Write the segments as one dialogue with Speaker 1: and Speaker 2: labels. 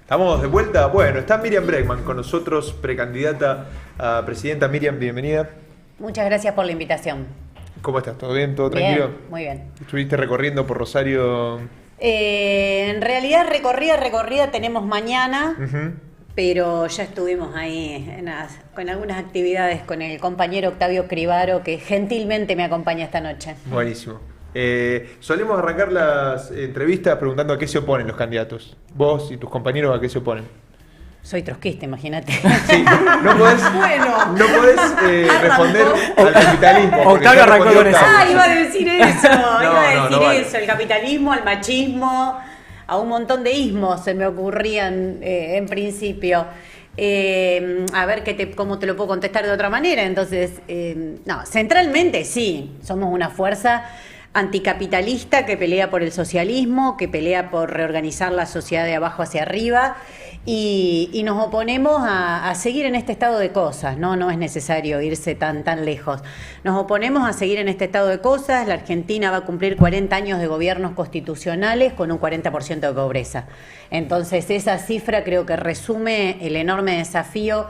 Speaker 1: Estamos de vuelta. Bueno, está Miriam Bregman con nosotros, precandidata a presidenta. Miriam, bienvenida.
Speaker 2: Muchas gracias por la invitación.
Speaker 1: ¿Cómo estás? ¿Todo bien? ¿Todo tranquilo?
Speaker 2: Bien, muy bien.
Speaker 1: ¿Estuviste recorriendo por Rosario?
Speaker 2: En realidad recorrida tenemos mañana, pero ya estuvimos ahí con algunas actividades con el compañero Octavio Cribaro, que gentilmente me acompaña esta noche.
Speaker 1: Buenísimo. Solemos arrancar las entrevistas preguntando a qué se oponen los candidatos. Vos y tus compañeros, ¿a qué se oponen?
Speaker 2: Soy trotskista, imagínate.
Speaker 1: Sí, no podés responder al capitalismo.
Speaker 3: Octavio arrancó con eso.
Speaker 2: Iba a decir eso,
Speaker 1: no vale.
Speaker 2: el capitalismo, al machismo, a un montón de ismos se me ocurrían en principio. A ver cómo te lo puedo contestar de otra manera. Entonces, centralmente sí, somos una fuerza anticapitalista que pelea por el socialismo, que pelea por reorganizar la sociedad de abajo hacia arriba y nos oponemos a seguir en este estado de cosas, no es necesario irse tan lejos. Nos oponemos a seguir en este estado de cosas. La Argentina va a cumplir 40 años de gobiernos constitucionales con un 40% de pobreza. Entonces esa cifra creo que resume el enorme desafío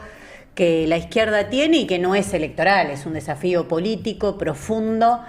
Speaker 2: que la izquierda tiene y que no es electoral, es un desafío político profundo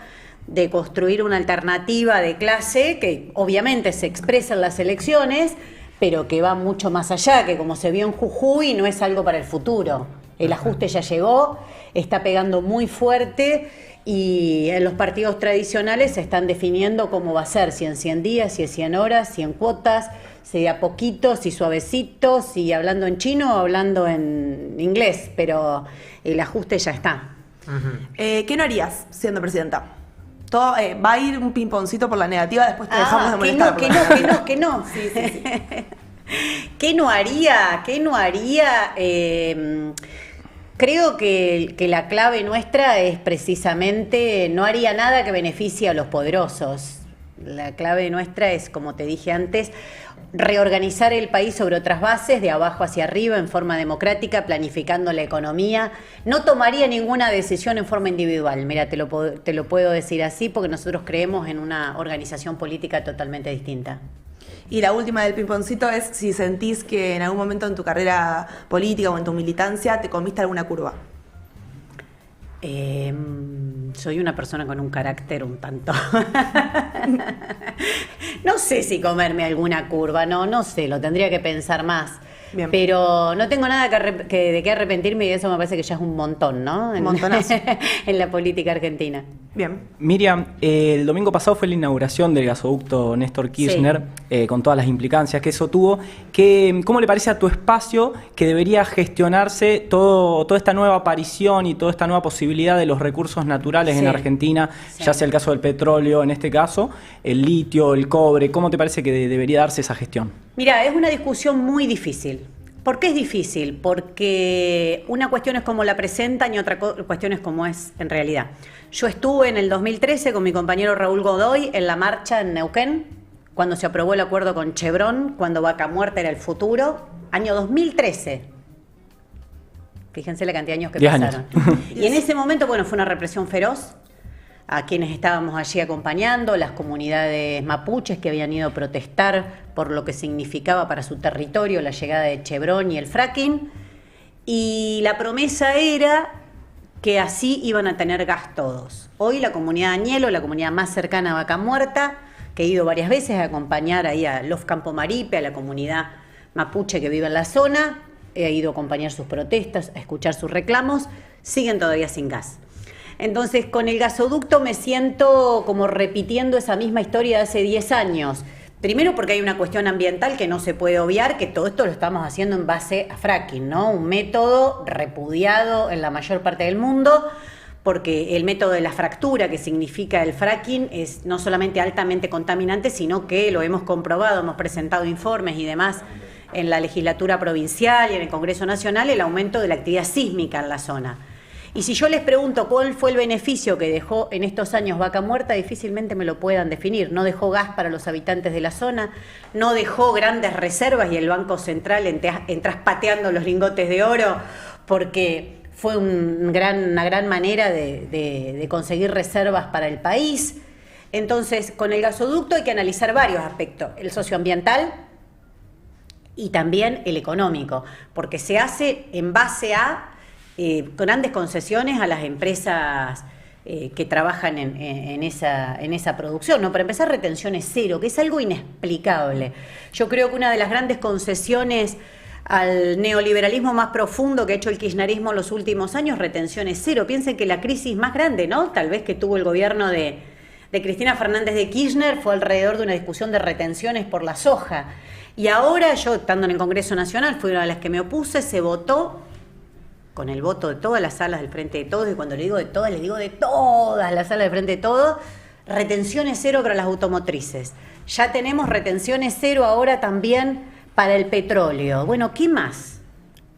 Speaker 2: de construir una alternativa de clase que obviamente se expresa en las elecciones, pero que va mucho más allá, que como se vio en Jujuy no es algo para el futuro. El ajuste ya llegó, está pegando muy fuerte y en los partidos tradicionales se están definiendo cómo va a ser, si en 100 días, si en 100 horas, si en cuotas, si a poquitos, si suavecitos, si hablando en chino o hablando en inglés, pero el ajuste ya está.
Speaker 4: ¿Qué no harías siendo presidenta? Todo, va a ir un pimponcito por la negativa, después te dejamos de molestar.
Speaker 2: Que no. Sí. ¿Qué no haría? Creo que la clave nuestra es precisamente, no haría nada que beneficie a los poderosos. La clave nuestra es, como te dije antes, reorganizar el país sobre otras bases, de abajo hacia arriba, en forma democrática, planificando la economía. No tomaría ninguna decisión en forma individual. Mira, te lo puedo decir así, porque nosotros creemos en una organización política totalmente distinta.
Speaker 4: Y la última del pimponcito es si sentís que en algún momento en tu carrera política o en tu militancia te comiste alguna curva.
Speaker 2: Soy una persona con un carácter un tanto... No sé si comerme alguna curva, no sé, lo tendría que pensar más. Bien. Pero no tengo nada de qué arrepentirme y eso me parece que ya es un montón, ¿no?
Speaker 4: Un montonazo.
Speaker 2: En la política argentina.
Speaker 4: Bien.
Speaker 3: Miriam, el domingo pasado fue la inauguración del gasoducto Néstor Kirchner, sí. Con todas las implicancias que eso tuvo. ¿Cómo le parece a tu espacio que debería gestionarse toda esta nueva aparición y toda esta nueva posibilidad de los recursos naturales en Argentina, ya sea el caso del petróleo, en este caso, el litio, el cobre? ¿Cómo te parece que debería darse esa gestión?
Speaker 2: Mira, es una discusión muy difícil. ¿Por qué es difícil? Porque una cuestión es cómo la presentan y otra cuestión es cómo es en realidad. Yo estuve en el 2013 con mi compañero Raúl Godoy en la marcha en Neuquén, cuando se aprobó el acuerdo con Chevron, cuando Vaca Muerta era el futuro, año 2013. Fíjense la cantidad de años que pasaron. Y en ese momento, fue una represión feroz a quienes estábamos allí acompañando, las comunidades mapuches que habían ido a protestar por lo que significaba para su territorio la llegada de Chevron y el fracking, y la promesa era que así iban a tener gas todos. Hoy la comunidad Añelo, la comunidad más cercana a Vaca Muerta, que he ido varias veces a acompañar ahí a Los Campo Maripe, a la comunidad mapuche que vive en la zona, he ido a acompañar sus protestas, a escuchar sus reclamos, siguen todavía sin gas. Entonces, con el gasoducto me siento como repitiendo esa misma historia de hace 10 años. Primero porque hay una cuestión ambiental que no se puede obviar, que todo esto lo estamos haciendo en base a fracking, ¿no? Un método repudiado en la mayor parte del mundo, porque el método de la fractura, que significa el fracking, es no solamente altamente contaminante, sino que lo hemos comprobado, hemos presentado informes y demás en la legislatura provincial y en el Congreso Nacional, el aumento de la actividad sísmica en la zona. Y si yo les pregunto cuál fue el beneficio que dejó en estos años Vaca Muerta, difícilmente me lo puedan definir. No dejó gas para los habitantes de la zona, no dejó grandes reservas y el Banco Central entras pateando los lingotes de oro, porque fue una gran manera de conseguir reservas para el país. Entonces, con el gasoducto hay que analizar varios aspectos: el socioambiental, y también el económico, porque se hace en base a grandes concesiones a las empresas que trabajan en esa producción, ¿no? Para empezar, retenciones cero, que es algo inexplicable. Yo creo que una de las grandes concesiones al neoliberalismo más profundo que ha hecho el kirchnerismo en los últimos años, retenciones cero. Piensen que la crisis más grande, ¿no?, tal vez que tuvo el gobierno de Cristina Fernández de Kirchner fue alrededor de una discusión de retenciones por la soja. Y ahora, yo estando en el Congreso Nacional, fui una de las que me opuse, se votó con el voto de todas las salas del Frente de Todos, y cuando le digo de todas, les digo de todas las salas del Frente de Todos, retenciones cero para las automotrices. Ya tenemos retenciones cero ahora también para el petróleo. Bueno, ¿qué más?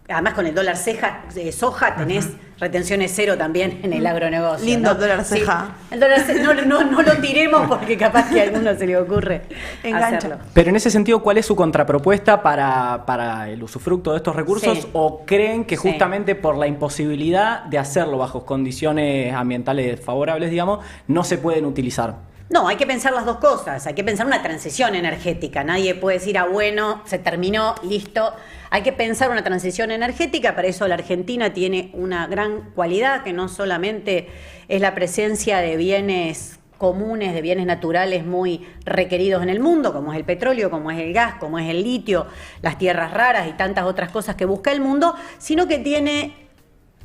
Speaker 2: Además, con el dólar soja tenés retenciones cero también en el agronegocio.
Speaker 4: Lindo,
Speaker 2: ¿no?
Speaker 4: dólar ceja.
Speaker 2: Sí, el dólar ceja, no lo tiremos porque capaz que a alguno se le ocurre
Speaker 4: Engancha.
Speaker 2: hacerlo.
Speaker 3: Pero en ese sentido, ¿cuál es su contrapropuesta para el usufructo de estos recursos?
Speaker 2: Sí.
Speaker 3: ¿O creen que
Speaker 2: Sí.
Speaker 3: justamente por la imposibilidad de hacerlo bajo condiciones ambientales favorables, digamos, no se pueden utilizar?
Speaker 2: No, hay que pensar las dos cosas. Hay que pensar una transición energética. Nadie puede decir, bueno, se terminó, listo. Hay que pensar una transición energética. Para eso la Argentina tiene una gran cualidad, que no solamente es la presencia de bienes comunes, de bienes naturales muy requeridos en el mundo, como es el petróleo, como es el gas, como es el litio, las tierras raras y tantas otras cosas que busca el mundo, sino que tiene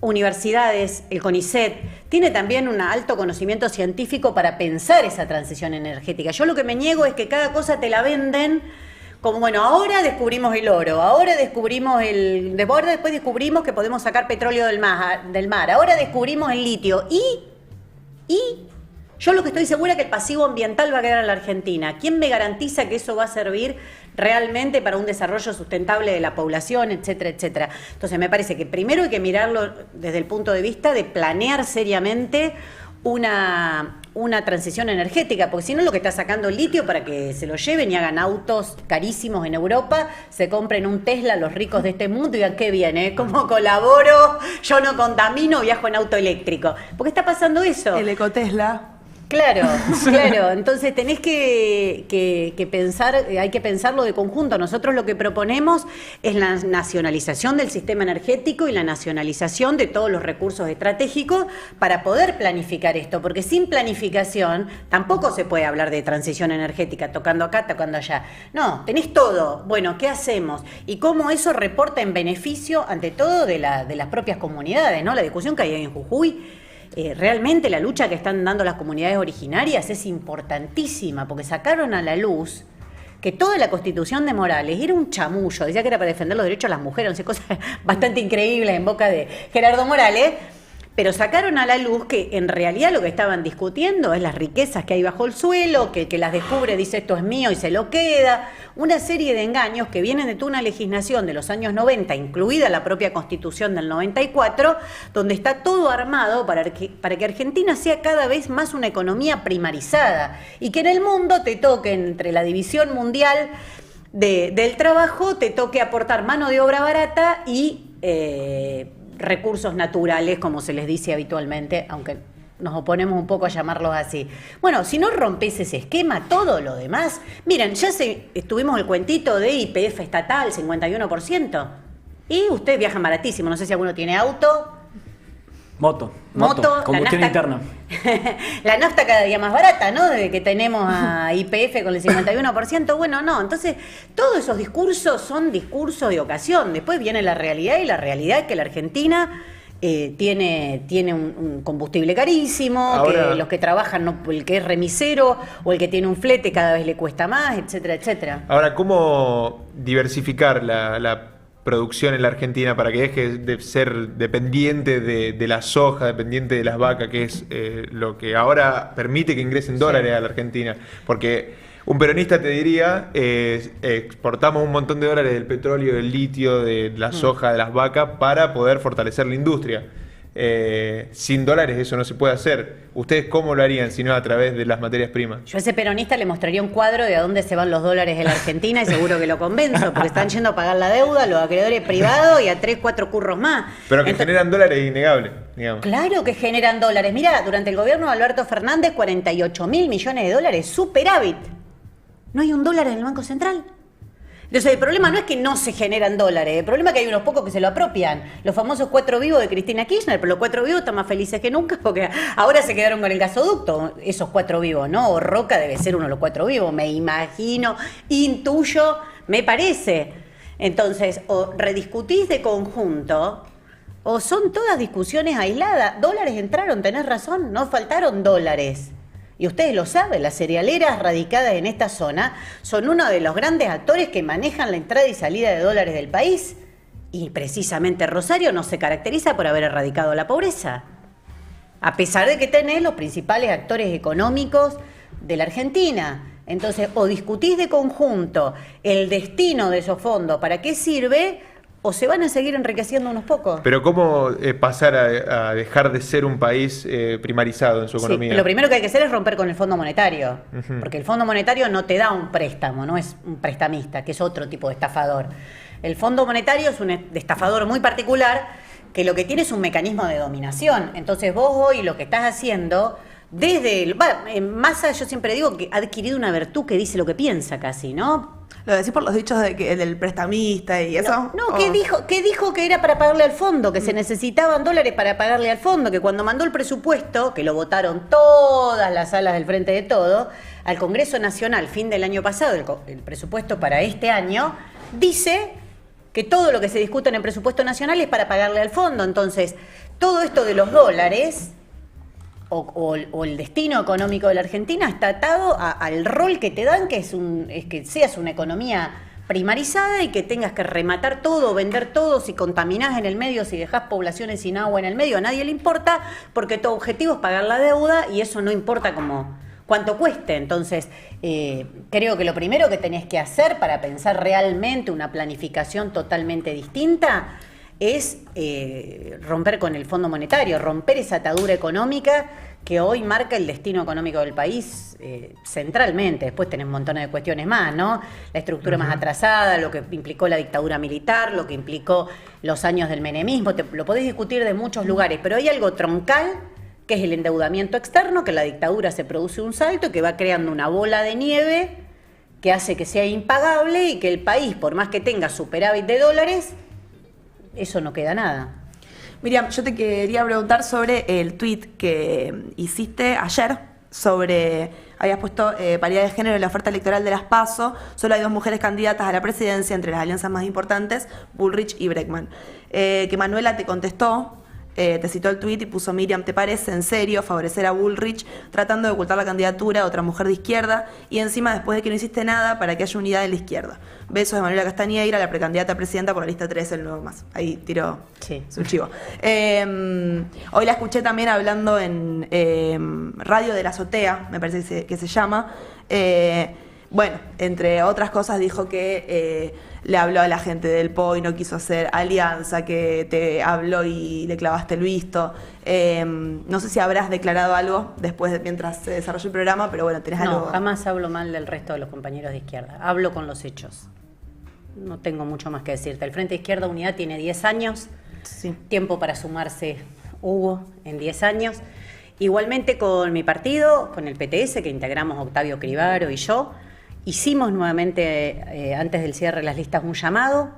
Speaker 2: universidades, el CONICET, tiene también un alto conocimiento científico para pensar esa transición energética. Yo lo que me niego es que cada cosa te la venden como, bueno, ahora descubrimos el oro, ahora descubrimos después descubrimos que podemos sacar petróleo del mar, ahora descubrimos el litio y yo lo que estoy segura es que el pasivo ambiental va a quedar en la Argentina. ¿Quién me garantiza que eso va a servir realmente para un desarrollo sustentable de la población, etcétera, etcétera? Entonces me parece que primero hay que mirarlo desde el punto de vista de planear seriamente una transición energética, porque si no, lo que está sacando el litio para que se lo lleven y hagan autos carísimos en Europa, se compren un Tesla los ricos de este mundo y digan, qué bien, ¿cómo colaboro? Yo no contamino, viajo en auto eléctrico. ¿Por qué está pasando eso?
Speaker 4: El ecotesla.
Speaker 2: Claro, claro. Entonces tenés que pensar, hay que pensarlo de conjunto. Nosotros lo que proponemos es la nacionalización del sistema energético y la nacionalización de todos los recursos estratégicos para poder planificar esto, porque sin planificación tampoco se puede hablar de transición energética, tocando acá, tocando allá. No, tenés todo. Bueno, ¿qué hacemos? Y cómo eso reporta en beneficio, ante todo, de las propias comunidades, ¿no? La discusión que hay en Jujuy. Realmente la lucha que están dando las comunidades originarias es importantísima, porque sacaron a la luz que toda la Constitución de Morales era un chamullo, decía que era para defender los derechos de las mujeres, no sé, cosas bastante increíbles en boca de Gerardo Morales, pero sacaron a la luz que en realidad lo que estaban discutiendo es las riquezas que hay bajo el suelo, que el que las descubre dice esto es mío y se lo queda, una serie de engaños que vienen de toda una legislación de los años 90, incluida la propia Constitución del 94, donde está todo armado para que Argentina sea cada vez más una economía primarizada y que en el mundo te toque, entre la división mundial del trabajo, te toque aportar mano de obra barata y recursos naturales, como se les dice habitualmente, aunque nos oponemos un poco a llamarlos así. Bueno, si no rompes ese esquema, todo lo demás... Miren, estuvimos el cuentito de YPF estatal, 51%, y ustedes viajan baratísimo, no sé si alguno tiene auto...
Speaker 3: Moto, combustión interna.
Speaker 2: La nafta cada día más barata, ¿no? Desde que tenemos a YPF con el 51%, bueno, no. Entonces, todos esos discursos son discursos de ocasión. Después viene la realidad, y la realidad es que la Argentina tiene un combustible carísimo,
Speaker 1: Ahora,
Speaker 2: que los que trabajan, el que es remisero o el que tiene un flete cada vez le cuesta más, etcétera, etcétera.
Speaker 1: Ahora, ¿cómo diversificar la producción en la Argentina para que deje de ser dependiente de la soja, dependiente de las vacas, que es lo que ahora permite que ingresen dólares a la Argentina? Porque un peronista te diría, exportamos un montón de dólares del petróleo, del litio, de la soja, de las vacas, para poder fortalecer la industria. Sin dólares eso no se puede hacer. ¿Ustedes cómo lo harían si no a través de las materias primas?
Speaker 2: Yo a ese peronista le mostraría un cuadro de a dónde se van los dólares en la Argentina y seguro que lo convenzo, porque están yendo a pagar la deuda, los acreedores privados y a 3, 4 curros más.
Speaker 1: Pero que generan dólares es innegable, digamos.
Speaker 2: Claro que generan dólares. Mirá, durante el gobierno de Alberto Fernández, 48.000 millones de dólares, superávit. No hay un dólar en el Banco Central. Entonces el problema no es que no se generan dólares, el problema es que hay unos pocos que se lo apropian. Los famosos 4 vivos de Cristina Kirchner, pero los 4 vivos están más felices que nunca porque ahora se quedaron con el gasoducto, esos 4 vivos, ¿no? O Roca debe ser uno de los 4 vivos, me imagino, intuyo, me parece. Entonces, o rediscutís de conjunto, o son todas discusiones aisladas. Dólares entraron, tenés razón, no faltaron dólares. Y ustedes lo saben, las cerealeras radicadas en esta zona son uno de los grandes actores que manejan la entrada y salida de dólares del país. Y precisamente Rosario no se caracteriza por haber erradicado la pobreza. A pesar de que tenés los principales actores económicos de la Argentina. Entonces, o discutís de conjunto el destino de esos fondos, para qué sirve, o se van a seguir enriqueciendo unos pocos.
Speaker 1: Pero ¿cómo pasar a dejar de ser un país primarizado en su economía?
Speaker 2: Sí, lo primero que hay que hacer es romper con el Fondo Monetario, porque el Fondo Monetario no te da un préstamo, no es un prestamista, que es otro tipo de estafador. El Fondo Monetario es un estafador muy particular que lo que tiene es un mecanismo de dominación. Entonces vos hoy lo que estás haciendo, Massa yo siempre digo que ha adquirido una virtud que dice lo que piensa casi, ¿no?
Speaker 4: Lo decís por los dichos del prestamista y eso.
Speaker 2: No, ¿qué dijo que era para pagarle al fondo? Que se necesitaban dólares para pagarle al fondo, que cuando mandó el presupuesto, que lo votaron todas las salas del Frente de Todo, al Congreso Nacional, fin del año pasado, el presupuesto para este año, dice que todo lo que se discute en el presupuesto nacional es para pagarle al fondo. Entonces, todo esto de los dólares o el destino económico de la Argentina está atado al rol que te dan, que es que seas una economía primarizada y que tengas que rematar todo, vender todo, si contaminás en el medio, si dejás poblaciones sin agua en el medio, a nadie le importa, porque tu objetivo es pagar la deuda y eso no importa cuánto cueste. Entonces, creo que lo primero que tenés que hacer para pensar realmente una planificación totalmente distinta es romper con el Fondo Monetario, romper esa atadura económica que hoy marca el destino económico del país centralmente. Después tenés un montón de cuestiones más, ¿no? La estructura más atrasada, lo que implicó la dictadura militar, lo que implicó los años del menemismo, lo podés discutir de muchos lugares, pero hay algo troncal que es el endeudamiento externo, que en la dictadura se produce un salto y que va creando una bola de nieve que hace que sea impagable y que el país, por más que tenga superávit de dólares, eso no queda nada.
Speaker 4: Miriam, yo te quería preguntar sobre el tuit que hiciste ayer sobre, habías puesto paridad de género en la oferta electoral de las PASO, solo hay 2 mujeres candidatas a la presidencia entre las alianzas más importantes, Bullrich y Bregman. Que Manuela te contestó, te citó el tuit y puso: Miriam, ¿te parece en serio favorecer a Bullrich tratando de ocultar la candidatura a otra mujer de izquierda y encima después de que no hiciste nada para que haya unidad en la izquierda? Besos de Manuela Castañeira, la precandidata a presidenta por la lista 3 del Nuevo Más. Ahí tiró su chivo. Hoy la escuché también hablando en Radio de la Azotea, me parece que se llama. Bueno, entre otras cosas dijo que le habló a la gente del PO y no quiso hacer alianza, que te habló y le clavaste el visto. No sé si habrás declarado algo después mientras se desarrolló el programa, pero bueno, tenés algo.
Speaker 2: No, jamás hablo mal del resto de los compañeros de izquierda. Hablo con los hechos. No tengo mucho más que decirte. El Frente de Izquierda Unidad tiene 10 años.
Speaker 4: Sí.
Speaker 2: Tiempo para sumarse hubo en 10 años. Igualmente con mi partido, con el PTS, que integramos Octavio Cribaro y yo, hicimos nuevamente, antes del cierre de las listas, un llamado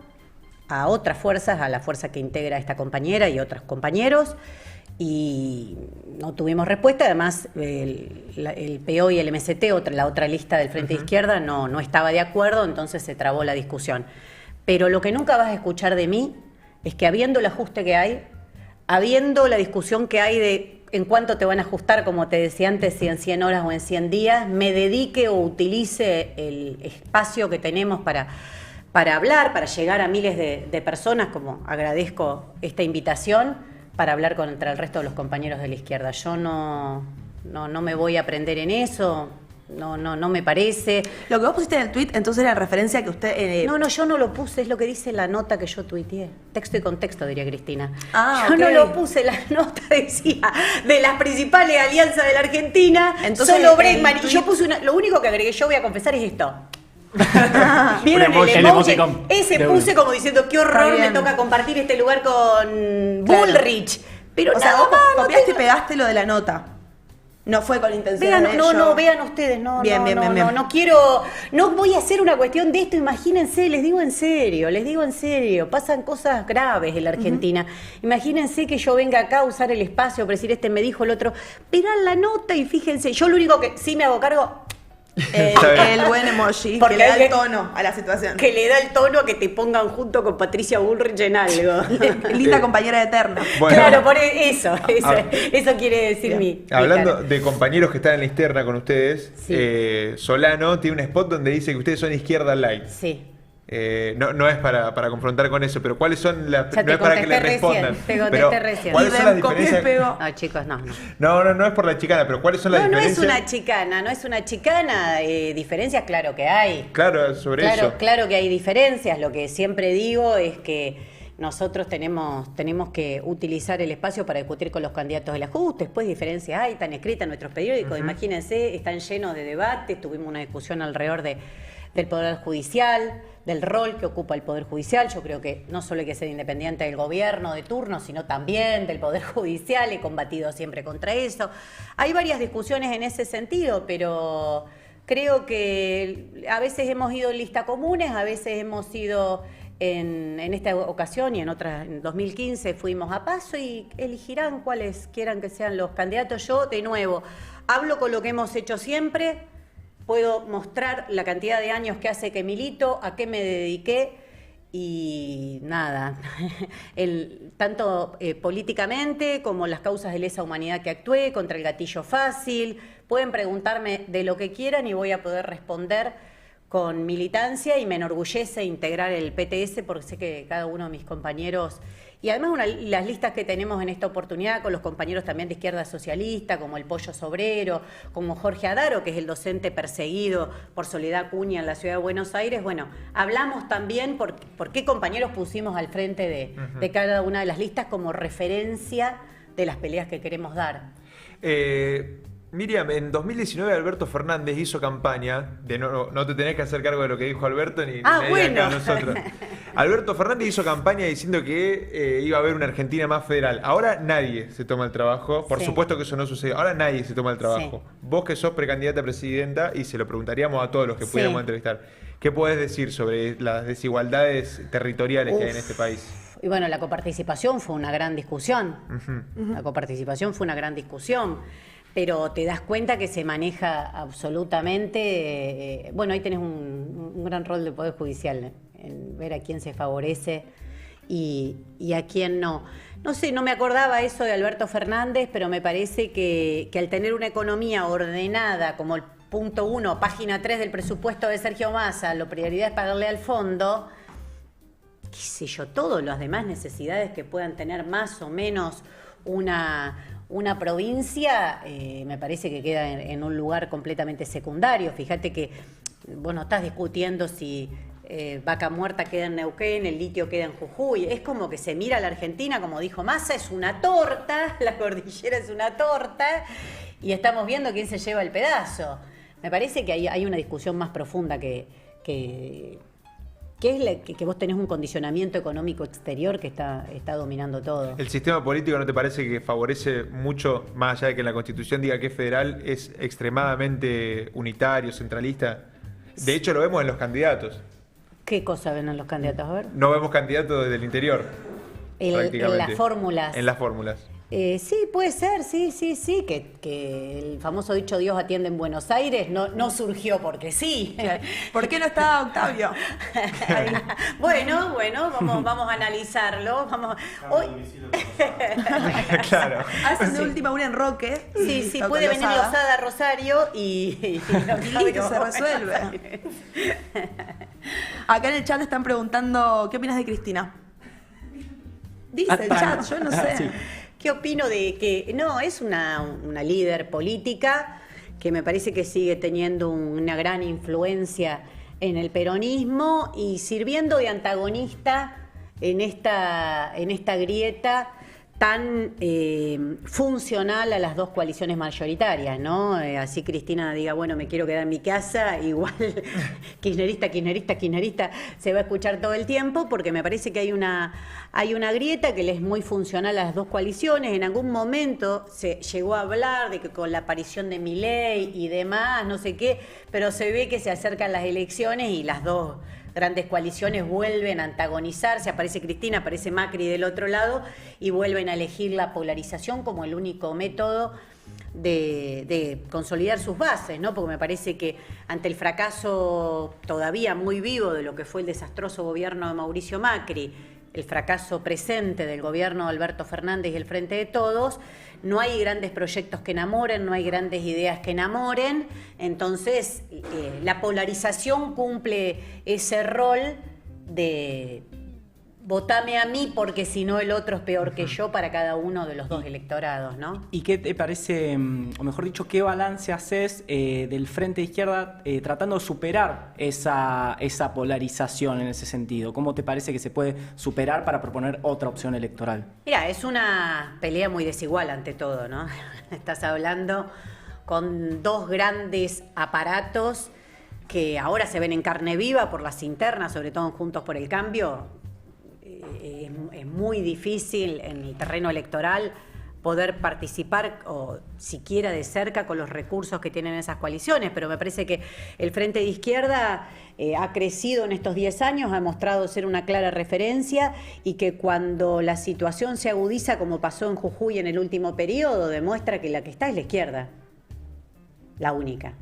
Speaker 2: a otras fuerzas, a la fuerza que integra esta compañera y otros compañeros, y no tuvimos respuesta. Además, el PO y el MST, la otra lista del Frente de Izquierda, no estaba de acuerdo, entonces se trabó la discusión. Pero lo que nunca vas a escuchar de mí es que, habiendo el ajuste que hay, habiendo la discusión que hay de en cuánto te van a ajustar, como te decía antes, si en 100 horas o en 100 días, me dedique o utilice el espacio que tenemos para hablar, para llegar a miles de personas, como agradezco esta invitación, para hablar contra el resto de los compañeros de la izquierda. Yo no me voy a prender en eso. No me parece.
Speaker 4: Lo que vos pusiste en el tuit, entonces, era en referencia a que usted...
Speaker 2: No, yo no lo puse, es lo que dice la nota que yo tuiteé. Texto y contexto, diría Cristina.
Speaker 4: Yo
Speaker 2: no lo puse, la nota decía de las principales alianzas de la Argentina, entonces, solo Bregman. Y yo puse lo único que agregué, yo voy a confesar, es esto. ¿Vieron el emoji? Ese puse como diciendo, qué horror, me toca compartir este lugar con Bullrich. Pero
Speaker 4: o sea, vos copiaste y pegaste lo de la nota. No fue con intención
Speaker 2: Vean,
Speaker 4: de
Speaker 2: no,
Speaker 4: ello.
Speaker 2: no, vean ustedes, no,
Speaker 4: Bien,
Speaker 2: no,
Speaker 4: bien,
Speaker 2: no,
Speaker 4: bien,
Speaker 2: no,
Speaker 4: bien.
Speaker 2: no quiero, no voy a hacer una cuestión de esto, imagínense, les digo en serio, pasan cosas graves en la Argentina. Imagínense que yo venga acá a usar el espacio para decir me dijo el otro, verán la nota y fíjense, yo lo único que sí me hago cargo,
Speaker 4: El buen emoji,
Speaker 2: Porque
Speaker 4: que le da
Speaker 2: hay
Speaker 4: el
Speaker 2: que-
Speaker 4: tono a la situación.
Speaker 2: que le da el tono a que te pongan junto con Patricia Bullrich en algo.
Speaker 4: Linda compañera eterna.
Speaker 1: Bueno.
Speaker 2: Claro, por eso
Speaker 1: Ah.
Speaker 2: quiere decir mi
Speaker 1: Hablando
Speaker 2: cara.
Speaker 1: de compañeros que están en la externa con ustedes,
Speaker 2: Sí.
Speaker 1: Solano tiene un spot donde dice que ustedes son izquierda light.
Speaker 2: Sí.
Speaker 1: No es para confrontar con eso, pero ¿cuáles son las...
Speaker 2: Ya
Speaker 1: No
Speaker 2: te
Speaker 1: es para que le
Speaker 2: contesté
Speaker 1: respondan.
Speaker 2: recién, te
Speaker 1: pero
Speaker 2: contesté recién.
Speaker 1: ¿cuáles son las
Speaker 4: Copió y
Speaker 1: diferencias?
Speaker 4: pegó.
Speaker 2: No, chicos, no.
Speaker 1: No es por la chicana, pero ¿cuáles son las
Speaker 2: No, no es
Speaker 1: diferencias?
Speaker 2: una chicana. Diferencias, claro que hay.
Speaker 1: Claro, sobre eso.
Speaker 2: Claro que hay diferencias. Lo que siempre digo es que nosotros tenemos que utilizar el espacio para discutir con los candidatos del ajuste. Después diferencias hay, están escritas en nuestros periódicos. Imagínense, están llenos de debates. Tuvimos una discusión alrededor del Poder Judicial, del rol que ocupa el Poder Judicial. Yo creo que no solo hay que ser independiente del gobierno de turno, sino también del Poder Judicial. He combatido siempre contra eso. Hay varias discusiones en ese sentido, pero creo que a veces hemos ido en lista comunes, a veces hemos ido en esta ocasión y en otras, en 2015 fuimos a paso y elegirán cuáles quieran que sean los candidatos. Yo, de nuevo, hablo con lo que hemos hecho siempre. Puedo mostrar la cantidad de años que hace que milito, a qué me dediqué y nada, tanto políticamente como las causas de lesa humanidad que actué, contra el gatillo fácil. Pueden preguntarme de lo que quieran y voy a poder responder con militancia y me enorgullece integrar el PTS porque sé que cada uno de mis compañeros... Y además las listas que tenemos en esta oportunidad con los compañeros también de Izquierda Socialista, como el Pollo Sobrero, como Jorge Adaro, que es el docente perseguido por Soledad Acuña en la Ciudad de Buenos Aires. Bueno, hablamos también por qué compañeros pusimos al frente de cada una de las listas como referencia de las peleas que queremos dar.
Speaker 1: Miriam, en 2019 Alberto Fernández hizo campaña, no te tenés que hacer cargo de lo que dijo Alberto ni nadie
Speaker 2: bueno.
Speaker 1: acá nosotros. Alberto Fernández hizo campaña diciendo que iba a haber una Argentina más federal. Ahora nadie se toma el trabajo, por
Speaker 2: Sí.
Speaker 1: supuesto que eso no sucede, ahora nadie se toma el trabajo.
Speaker 2: Sí.
Speaker 1: Vos que sos precandidata a presidenta, y se lo preguntaríamos a todos los que
Speaker 2: Sí.
Speaker 1: pudiéramos entrevistar, ¿qué podés decir sobre las desigualdades territoriales que hay en este país?
Speaker 2: Y bueno, la coparticipación fue una gran discusión. La coparticipación fue una gran discusión. Pero te das cuenta que se maneja absolutamente... bueno, ahí tenés un gran rol del Poder Judicial, en ver a quién se favorece y a quién no. No sé, no me acordaba eso de Alberto Fernández, pero me parece que al tener una economía ordenada, como el punto 1, página 3 del presupuesto de Sergio Massa, la prioridad es pagarle al fondo, qué sé yo, todas las demás necesidades que puedan tener más o menos una provincia, me parece que queda en un lugar completamente secundario. Fíjate que vos no estás discutiendo si Vaca Muerta queda en Neuquén, el litio queda en Jujuy. Es como que se mira a la Argentina, como dijo Massa, es una torta, la cordillera es una torta, y estamos viendo quién se lleva el pedazo. Me parece que hay una discusión más profunda que es que vos tenés un condicionamiento económico exterior que está dominando todo.
Speaker 1: ¿El sistema político no te parece que favorece mucho, más allá de que en la Constitución diga que es federal, es extremadamente unitario, centralista? De hecho, lo vemos en los candidatos.
Speaker 2: ¿Qué cosa ven en los candidatos? A ver.
Speaker 1: No vemos candidatos desde el interior, prácticamente.
Speaker 2: En las fórmulas.
Speaker 1: En las fórmulas.
Speaker 2: Sí, puede ser, sí, que el famoso dicho Dios atiende en Buenos Aires no surgió porque sí.
Speaker 4: ¿Por qué no está Octavio? Ahí.
Speaker 2: Bueno, vamos a analizarlo. Hoy...
Speaker 1: Claro.
Speaker 4: Hacen de última una en Roque.
Speaker 2: Sí,
Speaker 4: o
Speaker 2: puede
Speaker 4: con
Speaker 2: venir Lozada a Rosario y
Speaker 4: listo, se resuelve. Acá en el chat están preguntando, ¿qué opinas de Cristina? Dice el chat, yo no sé.
Speaker 3: Sí.
Speaker 2: ¿Qué opino de que no, es una líder política que me parece que sigue teniendo una gran influencia en el peronismo y sirviendo de antagonista en esta grieta tan funcional a las dos coaliciones mayoritarias, ¿no? Así Cristina diga, bueno, me quiero quedar en mi casa, igual kirchnerista, se va a escuchar todo el tiempo, porque me parece que hay una grieta que le es muy funcional a las dos coaliciones. En algún momento se llegó a hablar de que con la aparición de Milei y demás, no sé qué, pero se ve que se acercan las elecciones y las dos grandes coaliciones vuelven a antagonizarse, aparece Cristina, aparece Macri del otro lado y vuelven a elegir la polarización como el único método de consolidar sus bases, ¿no? Porque me parece que ante el fracaso todavía muy vivo de lo que fue el desastroso gobierno de Mauricio Macri, el fracaso presente del gobierno de Alberto Fernández y el Frente de Todos, no hay grandes proyectos que enamoren, no hay grandes ideas que enamoren, entonces la polarización cumple ese rol de votame a mí porque si no el otro es peor que yo para cada uno de los dos electorados, ¿no?
Speaker 3: ¿Y qué te parece, o mejor dicho, qué balance haces del Frente de Izquierda tratando de superar esa polarización en ese sentido? ¿Cómo te parece que se puede superar para proponer otra opción electoral?
Speaker 2: Mira, es una pelea muy desigual ante todo, ¿no? Estás hablando con dos grandes aparatos que ahora se ven en carne viva por las internas, sobre todo en Juntos por el Cambio. Es muy difícil en el terreno electoral poder participar o siquiera de cerca con los recursos que tienen esas coaliciones, pero me parece que el Frente de Izquierda ha crecido en estos 10 años, ha mostrado ser una clara referencia y que cuando la situación se agudiza, como pasó en Jujuy en el último periodo, demuestra que la que está es la izquierda, la única.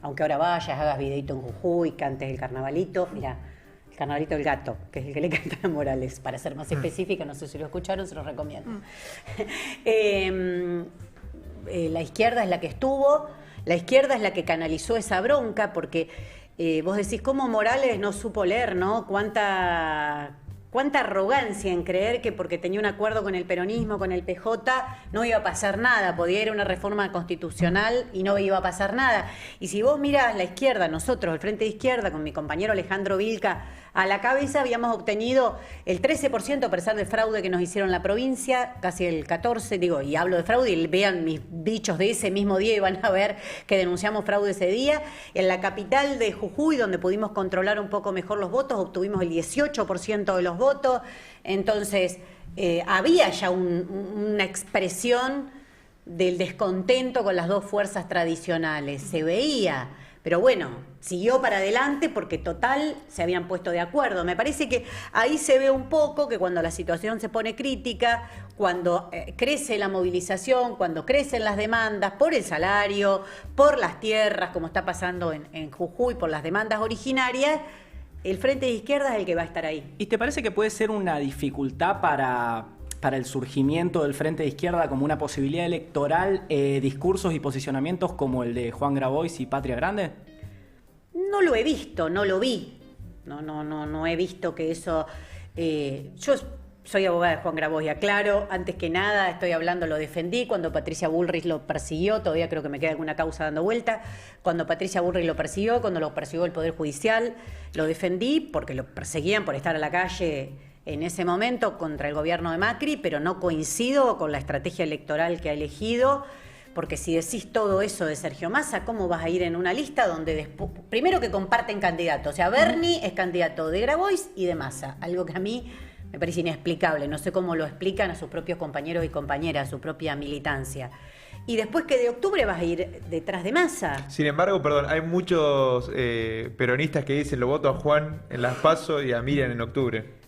Speaker 2: Aunque ahora vayas, hagas videito en Jujuy, cantes el carnavalito, mira, el carnavalito del gato, que es el que le canta a Morales, para ser más específica, no sé si lo escucharon, se lo recomiendo. La izquierda es la que estuvo, la izquierda es la que canalizó esa bronca, porque vos decís, ¿cómo Morales no supo leer, no? Cuánta arrogancia en creer que porque tenía un acuerdo con el peronismo, con el PJ, no iba a pasar nada, podía ir a una reforma constitucional y no iba a pasar nada. Y si vos mirás la izquierda, nosotros, el Frente de Izquierda, con mi compañero Alejandro Vilca a la cabeza, habíamos obtenido el 13% a pesar del fraude que nos hicieron en la provincia, casi el 14%, digo, y hablo de fraude, y vean mis dichos de ese mismo día y van a ver que denunciamos fraude ese día. En la capital de Jujuy, donde pudimos controlar un poco mejor los votos, obtuvimos el 18% de los votos. Entonces, había ya una expresión del descontento con las dos fuerzas tradicionales, se veía. Pero bueno, siguió para adelante porque total se habían puesto de acuerdo. Me parece que ahí se ve un poco que cuando la situación se pone crítica, cuando crece la movilización, cuando crecen las demandas por el salario, por las tierras, como está pasando en Jujuy, por las demandas originarias, el Frente de Izquierda es el que va a estar ahí.
Speaker 3: ¿Y te parece que puede ser una dificultad para el surgimiento del Frente de Izquierda como una posibilidad electoral, discursos y posicionamientos como el de Juan Grabois y Patria Grande?
Speaker 2: No lo he visto, no lo vi. No he visto que eso... yo soy abogada de Juan Grabois, aclaro, antes que nada estoy hablando, lo defendí cuando Patricia Bullrich lo persiguió, todavía creo que me queda alguna causa dando vuelta, cuando Patricia Bullrich lo persiguió, cuando lo persiguió el Poder Judicial, lo defendí porque lo perseguían por estar a la calle en ese momento contra el gobierno de Macri, pero no coincido con la estrategia electoral que ha elegido, porque si decís todo eso de Sergio Massa, ¿cómo vas a ir en una lista donde primero que comparten candidatos? O sea, Bernie es candidato de Grabois y de Massa, algo que a mí me parece inexplicable, no sé cómo lo explican a sus propios compañeros y compañeras, a su propia militancia. Y después que de octubre vas a ir detrás de Massa.
Speaker 1: Sin embargo, perdón, hay muchos peronistas que dicen lo voto a Juan en las PASO y a Miriam en octubre.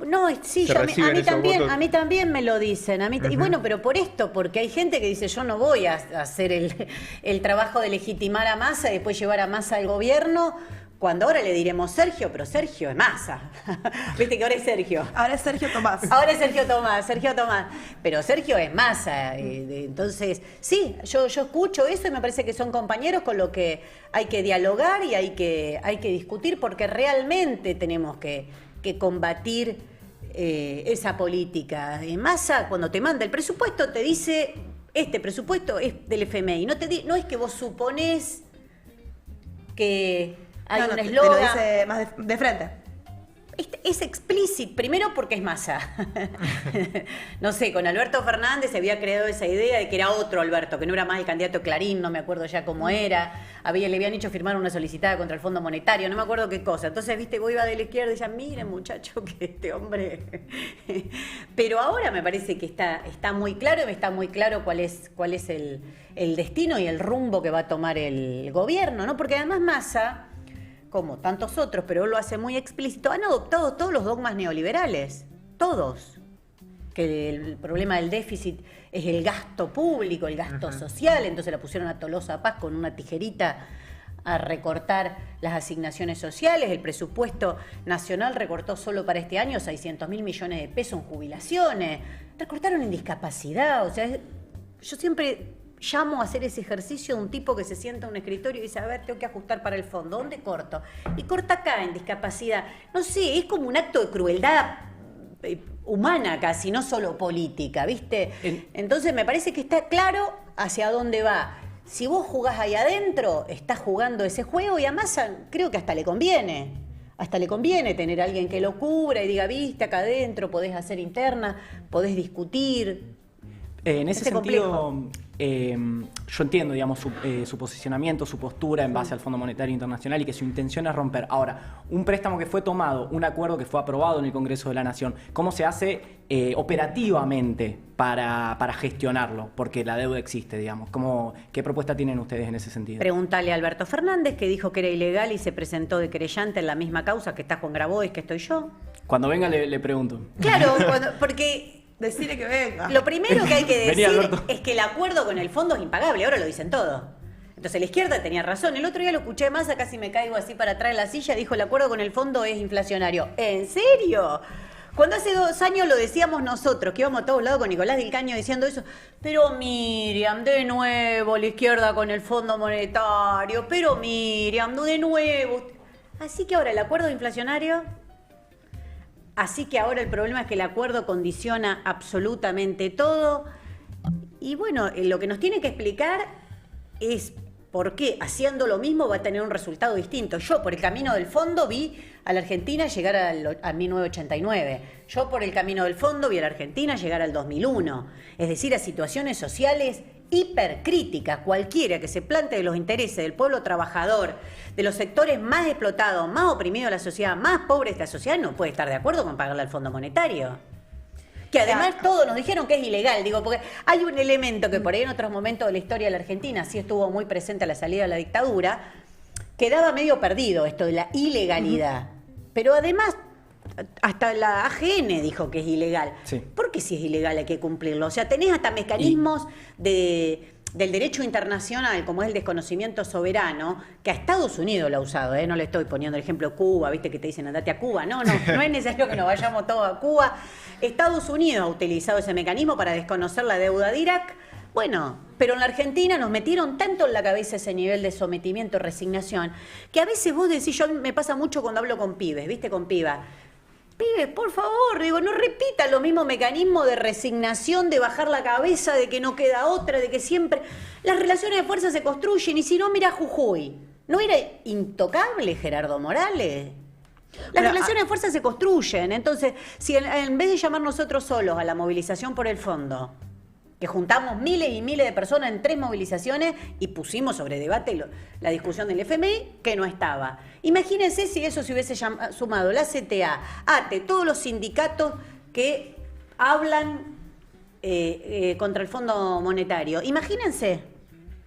Speaker 2: No, sí, a mí también me lo dicen. Y bueno, pero por esto, porque hay gente que dice yo no voy a hacer el trabajo de legitimar a Massa y después llevar a Massa al gobierno, cuando ahora le diremos Sergio, pero Sergio es Massa. Viste que ahora es Sergio.
Speaker 4: Ahora es Sergio Tomás.
Speaker 2: Ahora es Sergio Tomás. Pero Sergio es Massa. Entonces, sí, yo escucho eso y me parece que son compañeros con los que hay que dialogar y hay que discutir porque realmente tenemos que combatir esa política. Massa, cuando te manda el presupuesto, te dice, este presupuesto es del FMI. No es que vos suponés que hay un eslogan.
Speaker 4: Te lo dice más de frente.
Speaker 2: Es explícito, primero porque es Massa. No sé, con Alberto Fernández se había creado esa idea de que era otro Alberto, que no era más el candidato Clarín, no me acuerdo ya cómo era. Le habían hecho firmar una solicitada contra el Fondo Monetario, no me acuerdo qué cosa. Entonces, viste, vos iba de la izquierda y decían, miren muchacho, que este hombre... Pero ahora me parece que está muy claro, y está muy claro cuál es el destino y el rumbo que va a tomar el gobierno, ¿no? Porque además Massa, como tantos otros, pero él lo hace muy explícito, han adoptado todos los dogmas neoliberales, todos. Que el problema del déficit es el gasto público, el gasto social, entonces la pusieron a Tolosa Paz con una tijerita a recortar las asignaciones sociales. El presupuesto nacional recortó solo para este año 600.000 millones de pesos en jubilaciones, recortaron en discapacidad, o sea, yo siempre llamo a hacer ese ejercicio de un tipo que se sienta en un escritorio y dice, a ver, tengo que ajustar para el fondo, ¿dónde corto? Y corta acá en discapacidad. No sé, es como un acto de crueldad humana casi, no solo política, ¿viste? Entonces me parece que está claro hacia dónde va. Si vos jugás ahí adentro, estás jugando ese juego y a Massa creo que hasta le conviene. Hasta le conviene tener a alguien que lo cubra y diga, viste, acá adentro podés hacer interna, podés discutir.
Speaker 3: En ese sentido, yo entiendo, digamos, su posicionamiento, su postura en base al Fondo Monetario Internacional y que su intención es romper. Ahora, un préstamo que fue tomado, un acuerdo que fue aprobado en el Congreso de la Nación, ¿cómo se hace operativamente para gestionarlo? Porque la deuda existe, digamos. ¿Qué propuesta tienen ustedes en ese sentido?
Speaker 2: Pregúntale a Alberto Fernández, que dijo que era ilegal y se presentó de querellante en la misma causa que está Juan Grabois, que estoy yo.
Speaker 3: Cuando venga le pregunto.
Speaker 2: Claro, porque...
Speaker 4: Decirle que venga.
Speaker 2: Lo primero que hay que decir
Speaker 3: Vení,
Speaker 2: es que el acuerdo con el fondo es impagable, ahora lo dicen todo. Entonces la izquierda tenía razón. El otro día lo escuché más, casi me caigo así para atrás en la silla, dijo el acuerdo con el fondo es inflacionario. ¿En serio? Cuando hace 2 años lo decíamos nosotros, que íbamos a todos lados con Nicolás del Caño diciendo eso, pero Miriam, de nuevo la izquierda con el Fondo Monetario, pero Miriam, de nuevo. Así que ahora el acuerdo inflacionario... Así que ahora el problema es que el acuerdo condiciona absolutamente todo. Y bueno, lo que nos tiene que explicar es por qué haciendo lo mismo va a tener un resultado distinto. Yo por el camino del fondo vi a la Argentina llegar a 1989. Yo por el camino del fondo vi a la Argentina llegar al 2001. Es decir, a situaciones sociales hipercríticas. Cualquiera que se plantee los intereses del pueblo trabajador, de los sectores más explotados, más oprimidos de la sociedad, más pobres de esta sociedad, no puede estar de acuerdo con pagarle al Fondo Monetario. Que además todos nos dijeron que es ilegal, digo, porque hay un elemento que por ahí en otros momentos de la historia de la Argentina sí estuvo muy presente a la salida de la dictadura, quedaba medio perdido esto de la ilegalidad. Pero además, hasta la AGN dijo que es ilegal.
Speaker 3: Sí.
Speaker 2: ¿Por qué si es ilegal hay que cumplirlo? O sea, tenés hasta mecanismos del derecho internacional, como es el desconocimiento soberano, que a Estados Unidos lo ha usado, no le estoy poniendo el ejemplo Cuba, viste que te dicen andate a Cuba, no es necesario que nos vayamos todos a Cuba. Estados Unidos ha utilizado ese mecanismo para desconocer la deuda de Irak. Bueno, pero en la Argentina nos metieron tanto en la cabeza ese nivel de sometimiento, resignación, que a veces vos decís, yo me pasa mucho cuando hablo con pibes, viste, con pibas. Pibes, por favor, digo, no repitan los mismos mecanismos de resignación, de bajar la cabeza, de que no queda otra, de que siempre... Las relaciones de fuerza se construyen y si no, mira Jujuy. ¿No era intocable Gerardo Morales? Las relaciones de fuerza se construyen. Entonces, si en vez de llamar nosotros solos a la movilización por el fondo, que juntamos miles y miles de personas en 3 movilizaciones y pusimos sobre debate la discusión del FMI, que no estaba. Imagínense si eso se hubiese sumado la CTA, ATE, todos los sindicatos que hablan contra el Fondo Monetario. Imagínense.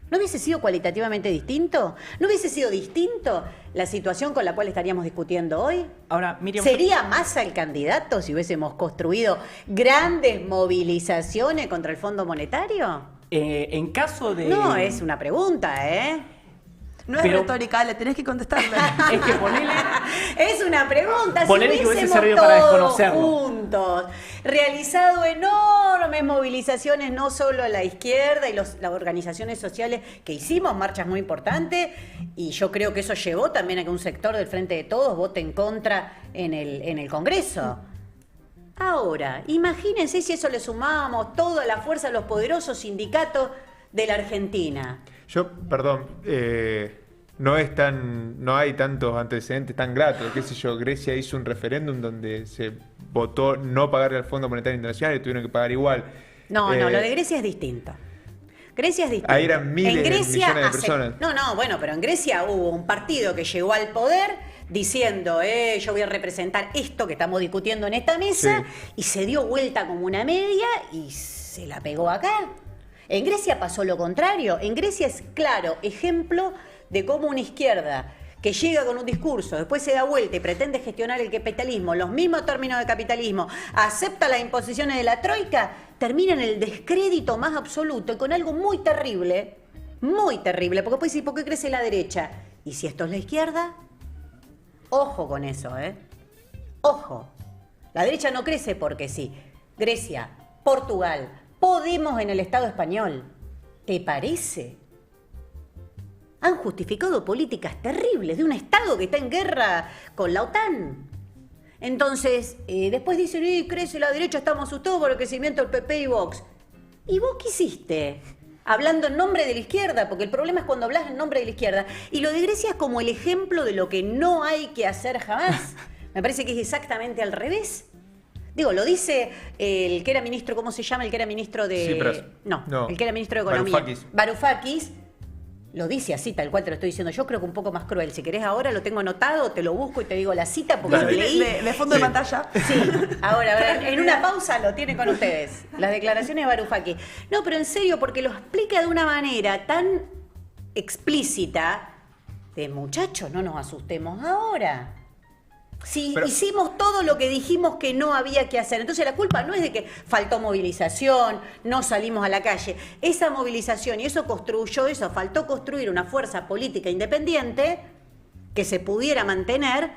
Speaker 2: ¿No hubiese sido cualitativamente distinto? ¿No hubiese sido distinto la situación con la cual estaríamos discutiendo hoy?
Speaker 3: Ahora, Miriam,
Speaker 2: ¿Sería Massa el candidato si hubiésemos construido grandes movilizaciones contra el Fondo Monetario?
Speaker 3: En caso de...
Speaker 2: No, es una pregunta, ¿eh?
Speaker 4: No es retórica, le tenés que contestarle.
Speaker 3: Es que ponele...
Speaker 2: Es una pregunta.
Speaker 3: Ponele
Speaker 2: si
Speaker 3: que hubiese
Speaker 2: hubiésemos
Speaker 3: servido para
Speaker 2: todos
Speaker 3: desconocerlo.
Speaker 2: juntos, realizado enormes movilizaciones, no solo la izquierda y las organizaciones sociales, que hicimos marchas muy importantes, y yo creo que eso llevó también a que un sector del Frente de Todos vote en contra en el Congreso. Ahora, imagínense si eso le sumábamos toda la fuerza de los poderosos sindicatos de la Argentina.
Speaker 1: Yo, perdón, no hay tantos antecedentes tan gratos. Qué sé yo, Grecia hizo un referéndum donde se votó no pagarle al Fondo Monetario Internacional y tuvieron que pagar igual.
Speaker 2: No, lo de Grecia es distinto. Grecia es distinto.
Speaker 1: Ahí eran miles de millones de personas.
Speaker 2: Bueno, pero en Grecia hubo un partido que llegó al poder diciendo, yo voy a representar esto que estamos discutiendo en esta mesa, y se dio vuelta como una media y se la pegó acá. En Grecia pasó lo contrario. En Grecia es claro ejemplo de cómo una izquierda que llega con un discurso, después se da vuelta y pretende gestionar el capitalismo, los mismos términos de capitalismo, acepta las imposiciones de la troika, termina en el descrédito más absoluto y con algo muy terrible, porque puede decir, ¿por qué crece la derecha? ¿Y si esto es la izquierda? Ojo con eso, Ojo. La derecha no crece porque sí. Grecia, Portugal, Podemos en el Estado español. ¿Te parece? Han justificado políticas terribles de un Estado que está en guerra con la OTAN. Entonces, después dicen, crece la derecha, estamos asustados por el crecimiento del PP y Vox. ¿Y vos qué hiciste? Hablando en nombre de la izquierda, porque el problema es cuando hablas en nombre de la izquierda. Y lo de Grecia es como el ejemplo de lo que no hay que hacer jamás. Me parece que es exactamente al revés. Digo, lo dice el que era ministro, ¿cómo se llama? El que era ministro de...
Speaker 1: Tsipras.
Speaker 2: No, el que era ministro de Economía. Varoufakis. Lo dice así, tal cual te lo estoy diciendo. Yo creo que un poco más cruel. Si querés ahora lo tengo anotado, te lo busco y te digo la cita porque lo leí.
Speaker 4: De fondo de pantalla.
Speaker 2: Sí, ahora, en una pausa lo tiene con ustedes. Las declaraciones de Varoufakis. No, pero en serio, porque lo explica de una manera tan explícita de muchachos, no nos asustemos ahora. Sí, pero hicimos todo lo que dijimos que no había que hacer. Entonces la culpa no es de que faltó movilización, no salimos a la calle. Esa movilización y faltó construir una fuerza política independiente que se pudiera mantener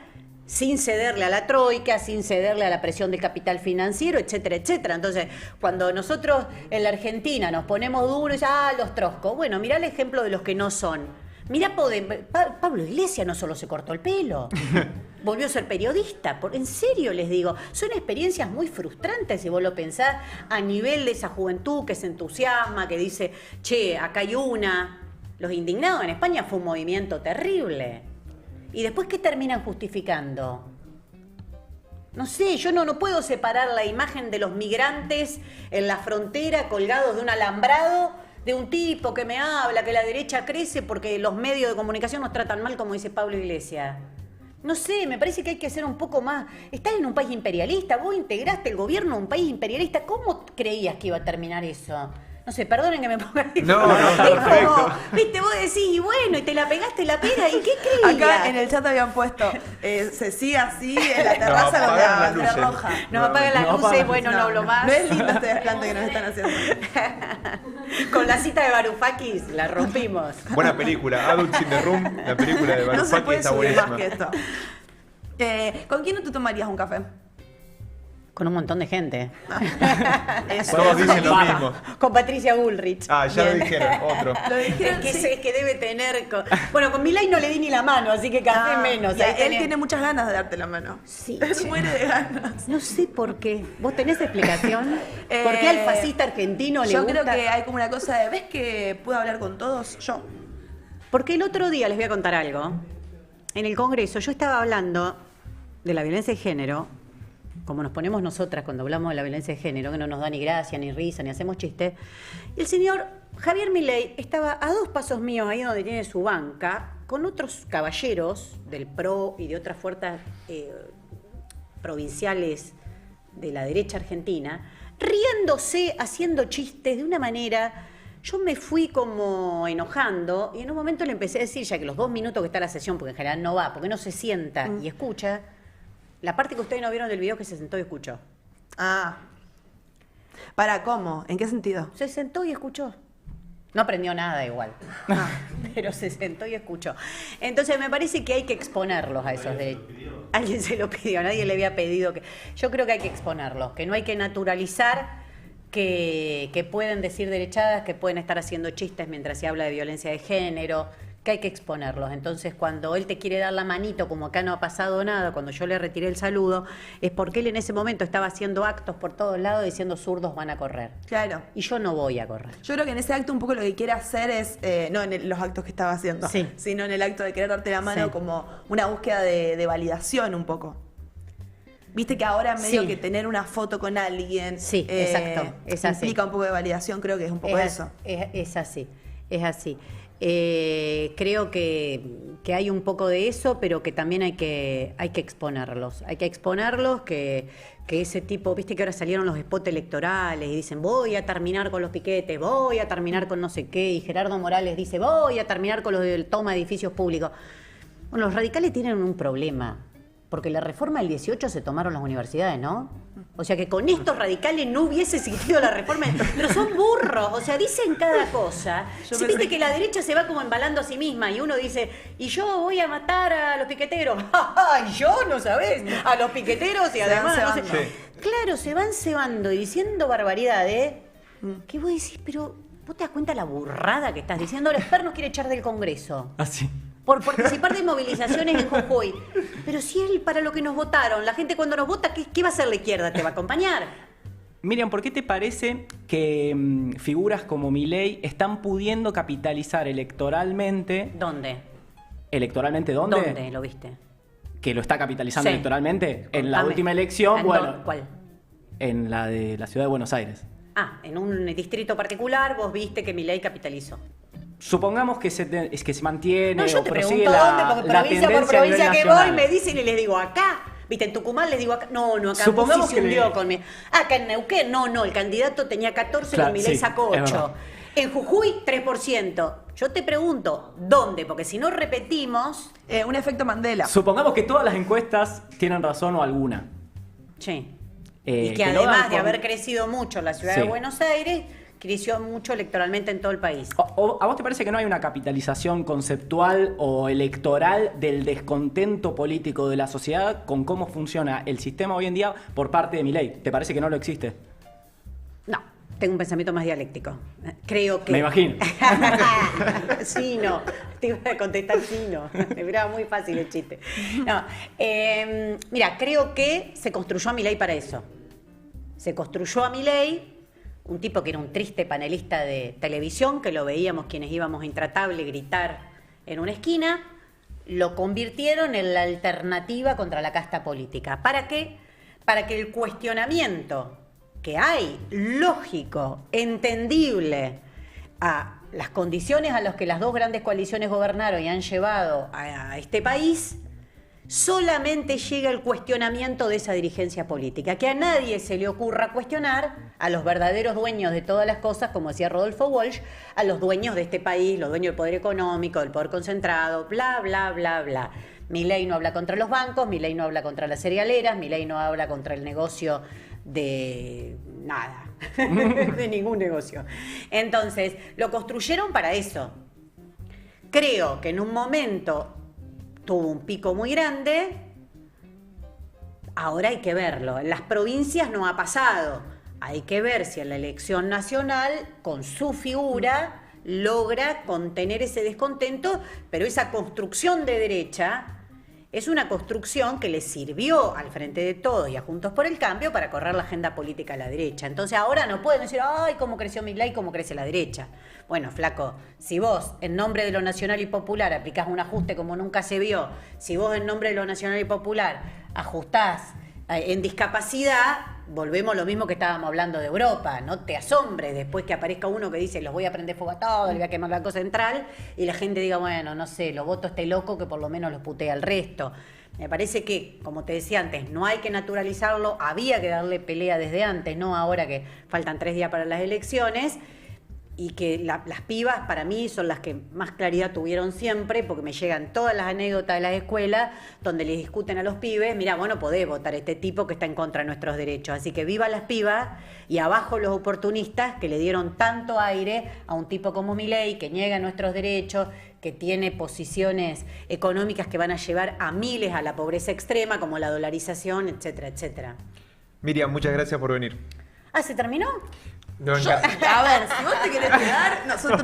Speaker 2: sin cederle a la troika, sin cederle a la presión del capital financiero, etcétera, etcétera. Entonces, cuando nosotros en la Argentina nos ponemos duros, los troscos, bueno, mirá el ejemplo de los que no son. Mirá, Pablo Iglesias no solo se cortó el pelo, volvió a ser periodista. En serio les digo, son experiencias muy frustrantes si vos lo pensás a nivel de esa juventud que se entusiasma, que dice, che, acá hay una. Los indignados en España fue un movimiento terrible. ¿Y después qué terminan justificando? No sé, yo no puedo separar la imagen de los migrantes en la frontera colgados de un alambrado de un tipo que me habla que la derecha crece porque los medios de comunicación nos tratan mal, como dice Pablo Iglesias. No sé, me parece que hay que ser un poco más... Estás en un país imperialista, vos integraste el gobierno a un país imperialista, ¿cómo creías que iba a terminar eso? No sé, perdonen que me ponga...
Speaker 1: No, perfecto.
Speaker 2: Como, viste, vos decís, y bueno, y te la pegaste la pera, ¿y qué creías?
Speaker 4: Acá en el chat habían puesto, se sigue así en la terraza con la bandera roja.
Speaker 2: Nos apagan las luces, bueno, no hablo más.
Speaker 4: No es lindo este desplante que nos están haciendo.
Speaker 2: Con la cita de Varoufakis la rompimos.
Speaker 1: Buena película, Adults in the Room, la película de
Speaker 4: No se
Speaker 1: Varoufakis
Speaker 4: puede
Speaker 1: está
Speaker 4: subir
Speaker 1: buenísima.
Speaker 4: más que esto. ¿Con quién no te tomarías un café?
Speaker 2: Con un montón de gente.
Speaker 1: Todos dicen lo mismo.
Speaker 2: Con Patricia Bullrich.
Speaker 1: Ya lo dijeron, otro.
Speaker 4: Lo dijeron,
Speaker 2: Es
Speaker 4: sí.
Speaker 2: que debe tener... Bueno, con Milei no le di ni la mano, así que café menos.
Speaker 4: Y él tiene muchas ganas de darte la mano.
Speaker 2: Sí.
Speaker 4: Él muere de ganas.
Speaker 2: No sé por qué. ¿Vos tenés explicación? ¿Por qué al fascista argentino le
Speaker 4: Yo
Speaker 2: gusta?
Speaker 4: creo que hay como una cosa de, ¿ves que puedo hablar con todos? Yo.
Speaker 2: Porque el otro día, les voy a contar algo, en el Congreso yo estaba hablando de la violencia de género, como nos ponemos nosotras cuando hablamos de la violencia de género, que no nos da ni gracia, ni risa, ni hacemos chistes, y el señor Javier Milei estaba a 2 pasos míos, ahí donde tiene su banca, con otros caballeros del PRO y de otras fuerzas provinciales de la derecha argentina, riéndose, haciendo chistes de una manera... Yo me fui como enojando y en un momento le empecé a decir, ya que los 2 minutos que está la sesión, porque en general no va, porque no se sienta y escucha, la parte que ustedes no vieron del video que se sentó y escuchó.
Speaker 4: ¿Para cómo? ¿En qué sentido?
Speaker 2: Se sentó y escuchó. No aprendió nada igual, pero se sentó y escuchó. Entonces me parece que hay que exponerlos a esos derechos. Alguien se lo pidió, nadie le había pedido que... Yo creo que hay que exponerlos, que no hay que naturalizar que pueden decir derechadas, que pueden estar haciendo chistes mientras se habla de violencia de género, que hay que exponerlos. Entonces, cuando él te quiere dar la manito, como acá no ha pasado nada, cuando yo le retiré el saludo, es porque él en ese momento estaba haciendo actos por todos lados diciendo zurdos van a correr.
Speaker 4: Claro.
Speaker 2: Y yo no voy a correr.
Speaker 4: Yo creo que en ese acto un poco lo que quiere hacer es, no en los actos que estaba haciendo,
Speaker 2: Sí.
Speaker 4: sino en el acto de querer darte la mano,
Speaker 2: Sí.
Speaker 4: como una búsqueda de validación un poco. Viste que ahora medio
Speaker 2: Sí.
Speaker 4: que tener una foto con alguien
Speaker 2: Sí, exacto, es así.
Speaker 4: implica un poco de validación, creo que es un poco eso.
Speaker 2: Es así, es así. Creo que hay un poco de eso, pero que también hay que exponerlos. Hay que exponerlos, que ese tipo, viste que ahora salieron los spots electorales y dicen voy a terminar con los piquetes, voy a terminar con no sé qué, y Gerardo Morales dice voy a terminar con los del toma de edificios públicos. Bueno, los radicales tienen un problema. Porque la reforma del 18 se tomaron las universidades, ¿no? O sea que con estos radicales no hubiese existido la reforma. Pero son burros, o sea, dicen cada cosa. Si viste que la derecha se va como embalando a sí misma y uno dice, y yo voy a matar a los piqueteros. ¡Ay, yo no sabés! A los piqueteros y además, no sé.
Speaker 1: Sí.
Speaker 2: Claro, se van cebando y diciendo barbaridades. Que vos decís, pero ¿vos te das cuenta la burrada que estás diciendo? Ahora Esper nos quiere echar del Congreso.
Speaker 3: Así.
Speaker 2: Por participar de movilizaciones en Jujuy. Pero si es para lo que nos votaron, la gente cuando nos vota, ¿qué va a hacer la izquierda? ¿Te va a acompañar?
Speaker 3: Miriam, ¿por qué te parece que figuras como Milei están pudiendo capitalizar electoralmente?
Speaker 2: ¿Dónde?
Speaker 3: ¿Electoralmente dónde?
Speaker 2: ¿Dónde lo viste?
Speaker 3: Que lo está capitalizando
Speaker 2: Sí.
Speaker 3: electoralmente. En la
Speaker 2: Contame.
Speaker 3: última elección,
Speaker 2: ¿En
Speaker 3: bueno,
Speaker 2: ¿Cuál?
Speaker 3: en la de la ciudad de Buenos Aires.
Speaker 2: Ah, en un distrito particular vos viste que Milei capitalizó.
Speaker 3: Supongamos que se mantiene
Speaker 2: No, yo
Speaker 3: o
Speaker 2: te
Speaker 3: prosigue
Speaker 2: pregunto dónde,
Speaker 3: la,
Speaker 2: porque
Speaker 3: la
Speaker 2: provincia por
Speaker 3: tendencia a nivel
Speaker 2: provincia que
Speaker 3: nacional.
Speaker 2: voy me dicen y les digo acá. Viste, en Tucumán les digo acá. No, acá
Speaker 3: Supongamos
Speaker 2: Musi
Speaker 3: que
Speaker 2: se hundió
Speaker 3: le-
Speaker 2: conmigo. Acá en Neuquén, no, el candidato tenía 14,
Speaker 3: Claro,
Speaker 2: con Milei
Speaker 3: sí,
Speaker 2: sacó
Speaker 3: es
Speaker 2: 8.
Speaker 3: verdad.
Speaker 2: En Jujuy, 3%. Yo te pregunto, ¿dónde? Porque si no repetimos...
Speaker 4: Un efecto Mandela.
Speaker 3: Supongamos que todas las encuestas tienen razón o alguna.
Speaker 2: Sí.
Speaker 3: Eh,
Speaker 2: Y que
Speaker 3: que lo
Speaker 2: además
Speaker 3: hagan
Speaker 2: de
Speaker 3: con-
Speaker 2: haber crecido mucho la ciudad
Speaker 3: Sí.
Speaker 2: de Buenos Aires, creció mucho electoralmente en todo el país.
Speaker 3: ¿A vos te parece que no hay una capitalización conceptual o electoral del descontento político de la sociedad con cómo funciona el sistema hoy en día por parte de Milei? ¿Te parece que no lo existe?
Speaker 2: No, tengo un pensamiento más dialéctico. Creo que...
Speaker 3: Me imagino.
Speaker 2: Sí, no. Te iba a contestar sí, no. Era muy fácil el chiste. No, mira, creo que se construyó a Milei para eso. Se construyó a Milei, un tipo que era un triste panelista de televisión, que lo veíamos quienes íbamos a Intratable gritar en una esquina, lo convirtieron en la alternativa contra la casta política. ¿Para qué? Para que el cuestionamiento que hay, lógico, entendible, a las condiciones a las que las dos grandes coaliciones gobernaron y han llevado a este país, solamente llega el cuestionamiento de esa dirigencia política, que a nadie se le ocurra cuestionar a los verdaderos dueños de todas las cosas, como decía Rodolfo Walsh, a los dueños de este país, los dueños del poder económico, del poder concentrado, bla, bla, bla, bla. Milei no habla contra los bancos, Milei no habla contra las cerealeras, Milei no habla contra el negocio de nada, de ningún negocio. Entonces, lo construyeron para eso. Creo que en un momento tuvo un pico muy grande, ahora hay que verlo. En las provincias no ha pasado. Hay que ver si en la elección nacional, con su figura, logra contener ese descontento, pero esa construcción de derecha es una construcción que le sirvió al Frente de Todos y a Juntos por el Cambio para correr la agenda política a la derecha. Entonces ahora no pueden decir, ay, cómo creció Milei, cómo crece la derecha. Bueno, flaco, si vos en nombre de lo nacional y popular aplicás un ajuste como nunca se vio, si vos en nombre de lo nacional y popular ajustás en discapacidad, volvemos lo mismo que estábamos hablando de Europa. No te asombres después que aparezca uno que dice los voy a prender fuego a todos, le voy a quemar la cosa central, y la gente diga, bueno, no sé, lo voto a este loco que por lo menos los putea al resto. Me parece que, como te decía antes, no hay que naturalizarlo, había que darle pelea desde antes, no ahora que faltan 3 días para las elecciones, y que las pibas para mí son las que más claridad tuvieron siempre, porque me llegan todas las anécdotas de las escuelas donde les discuten a los pibes, mira, vos no podés votar a este tipo que está en contra de nuestros derechos, así que viva las pibas y abajo los oportunistas que le dieron tanto aire a un tipo como Milei, que niega nuestros derechos, que tiene posiciones económicas que van a llevar a miles a la pobreza extrema, como la dolarización, etcétera, etcétera.
Speaker 1: Miriam, muchas gracias por venir.
Speaker 2: Ah, ¿se terminó?
Speaker 1: No,
Speaker 4: Yo, a ver, si vos te querés quedar, nosotros.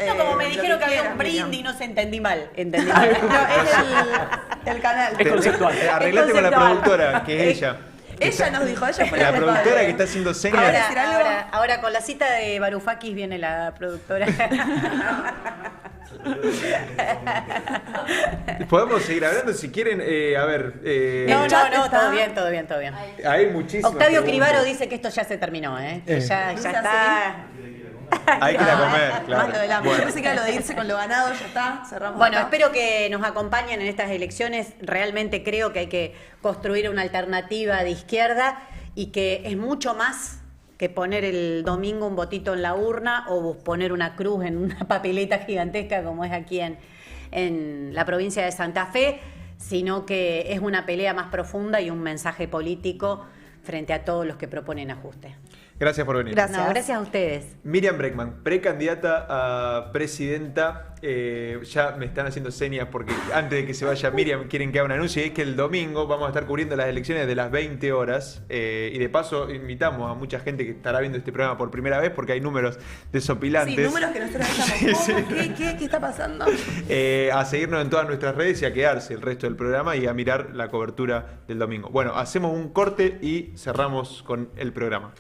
Speaker 2: No, como me
Speaker 4: lo
Speaker 2: dijeron que había
Speaker 4: quieras,
Speaker 2: un brindis,
Speaker 4: Miriam.
Speaker 2: no se entendí mal. Entendí mal.
Speaker 4: No, es el canal.
Speaker 3: Es conceptual.
Speaker 1: Arreglate con la
Speaker 2: conceptual.
Speaker 1: productora, que es ella.
Speaker 4: Ella nos dijo, ella fue
Speaker 1: La
Speaker 4: que
Speaker 1: productora
Speaker 4: de-
Speaker 1: que está haciendo señas.
Speaker 4: Ahora- decir algo?
Speaker 2: Ahora con la cita de Varoufakis viene la productora.
Speaker 1: Podemos seguir hablando si quieren. A ver.
Speaker 2: No,
Speaker 4: chat
Speaker 2: no,
Speaker 4: está-
Speaker 2: todo bien.
Speaker 1: Hay muchísimas.
Speaker 2: Octavio
Speaker 1: preguntas.
Speaker 2: Cribaro dice que esto ya se terminó, que ya
Speaker 4: Dice
Speaker 2: está.
Speaker 1: Hay que ir a
Speaker 4: Ah,
Speaker 1: comer, claro.
Speaker 4: Más lo del hambre.
Speaker 1: Bueno.
Speaker 4: Yo pensé que era lo de irse con lo ganado, ya está, cerramos.
Speaker 2: Bueno,
Speaker 4: acá.
Speaker 2: espero que nos acompañen en estas elecciones. Realmente creo que hay que construir una alternativa de izquierda y que es mucho más que poner el domingo un votito en la urna o poner una cruz en una papeleta gigantesca como es aquí en la provincia de Santa Fe, sino que es una pelea más profunda y un mensaje político frente a todos los que proponen ajuste.
Speaker 1: Gracias por venir.
Speaker 4: Gracias.
Speaker 2: No, gracias a ustedes.
Speaker 1: Miriam Bregman, precandidata a presidenta. Ya me están haciendo señas porque antes de que se vaya Miriam quieren que haga un anuncio, y es que el domingo vamos a estar cubriendo las elecciones de las 20 horas y de paso invitamos a mucha gente que estará viendo este programa por primera vez porque hay números desopilantes.
Speaker 4: Sí, números que nosotros estamos.
Speaker 1: Sí, sí.
Speaker 4: ¿Qué está pasando?
Speaker 1: A seguirnos en todas nuestras redes y a quedarse el resto del programa y a mirar la cobertura del domingo. Bueno, hacemos un corte y cerramos con el programa.